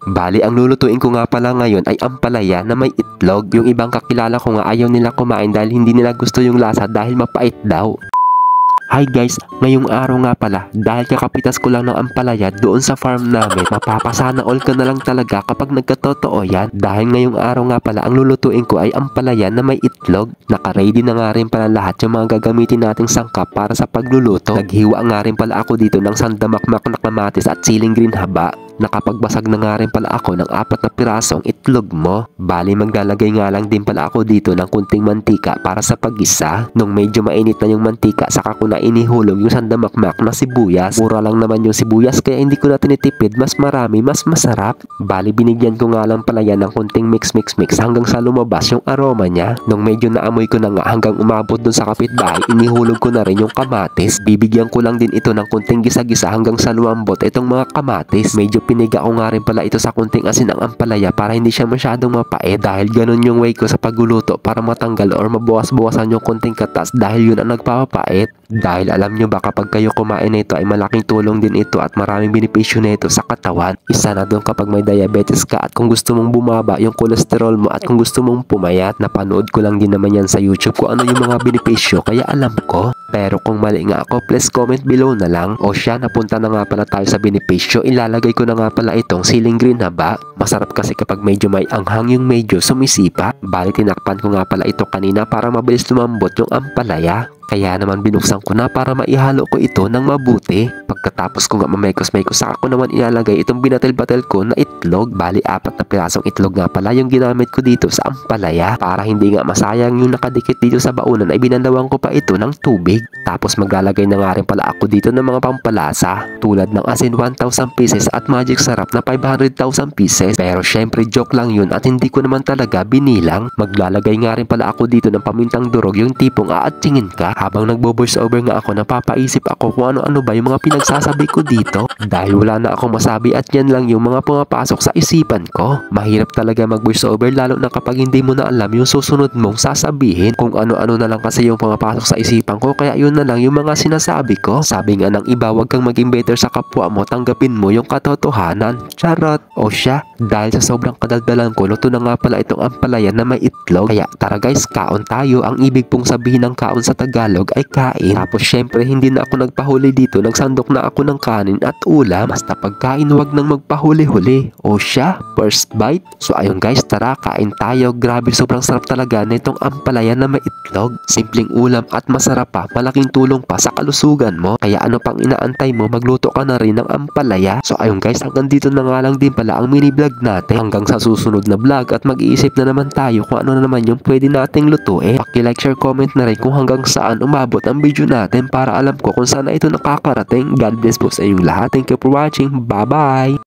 Bali, ang lulutuin ko nga pala ngayon ay ampalaya na may itlog. Yung ibang kakilala ko nga ayaw nila kumain dahil hindi nila gusto yung lasa dahil mapait daw. Hi guys, ngayong araw nga pala, dahil kakapitas ko lang ng ampalaya doon sa farm namin, mapapasana all ka na lang talaga kapag nagkatotoo yan. Dahil ngayong araw nga pala, ang lulutuin ko ay ampalaya na may itlog. Naka-ready na nga rin pala lahat yung mga gagamitin nating sangkap para sa pagluluto. Naghiwa nga rin pala ako dito ng sandamakmak na kamatis at siling green haba. Nakapagbasag na nga rin pala ako ng 4 na pirasong itlog mo. Bali, maglalagay nga lang din pala ako dito ng kunting mantika para sa paggisa. Nung medyo mainit na yung mantika, saka ko na inihulog yung sandamakmak na sibuyas. Mura lang naman yung sibuyas kaya hindi ko na tinitipid. Mas marami, mas masarap. Bali, binigyan ko nga lang pala yan ng kunting mix hanggang sa lumabas yung aroma niya. Nung medyo naamoy ko na nga hanggang umabot dun sa kapitbahay, inihulog ko na rin yung kamatis. Bibigyan ko lang din ito ng kunting gisa-gisa hanggang sa lumambot itong mga kamatis. Medyo piniga ko nga rin pala ito sa kunting asin ang ampalaya para hindi siya masyadong mapait. Dahil ganun yung way ko sa pagluluto para matanggal or mabawas-bawasan yung kunting katas dahil yun ang nagpapapait. Dahil alam nyo ba kapag kayo kumain na ito ay malaking tulong din ito at maraming benepisyo na ito sa katawan. Isa na doon kapag may diabetes ka at kung gusto mong bumaba yung kolesterol mo at kung gusto mong pumayat. Napanood ko lang din naman yan sa YouTube kung ano yung mga benepisyo kaya alam ko. Pero kung mali nga ako, please comment below na lang. O siya, napunta na nga pala tayo sa benepisyo. Ilalagay ko na nga pala itong siling green haba. Masarap kasi kapag medyo may anghang yung medyo sumisipa. Bali, tinakpan ko nga pala ito kanina para mabilis lumambot yung ampalaya. Kaya naman binuksan ko na para maihalo ko ito ng mabuti. Pagkatapos ko nga mamekos-mekos, saka ko naman ilalagay itong binatil-batil ko na itlog. Bali, 4 na pirasong itlog nga pala yung ginamit ko dito sa ampalaya. Para hindi nga masayang yung nakadikit dito sa baunan ay binandawan ko pa ito ng tubig. Tapos maglalagay na nga rin pala ako dito ng mga pampalasa. Tulad ng asin 1,000 pieces at magic sarap na 500,000 pieces. Pero syempre joke lang yun at hindi ko naman talaga binilang. Maglalagay nga rin pala ako dito ng pamintang durog, yung tipong aatsingin ka. Habang nagbo-voice over nga ako, napapaisip ako kung ano-ano ba yung mga pinagsasabi ko dito. Dahil wala na akong masabi at yan lang yung mga pumapasok sa isipan ko. Mahirap talaga mag-voice over lalo na kapag hindi mo na alam yung susunod mong sasabihin. Kung ano-ano na lang kasi yung pumapasok sa isipan ko, kaya yun na lang yung mga sinasabi ko. Sabi nga ng iba, wag kang maging better sa kapwa mo, tanggapin mo yung katotohanan. Charot! O siya, dahil sa sobrang kadaldalan ko, luto na nga pala itong ampalaya na may itlog. Kaya tara guys, kaon tayo. Ang ibig pong sabihin ng kaon sa Tagalog ay kain. Tapos syempre hindi na ako nagpahuli dito, nagsandok na ako ng kanin at ulam. Basta pagkain wag nang magpahuli-huli. O siya, first bite. So ayun guys, tara kain tayo. Grabe, sobrang sarap talaga nitong ampalaya na may itlog. Simpleng ulam at masarap pa, malaking tulong pa sa kalusugan mo. Kaya ano pang inaantay mo, magluto ka na rin ng ampalaya. So ayun guys, hanggang dito na nga lang din pala ang mini vlog natin. Hanggang sa susunod na vlog at mag-iisip na naman tayo kung ano na naman yung pwede nating lutuin. Paki-like, share, comment na rin kung hanggang saan umabot ang video natin para alam ko kung saan na ito nakakarating. God bless po sa inyong lahat. Thank you for watching. Bye bye!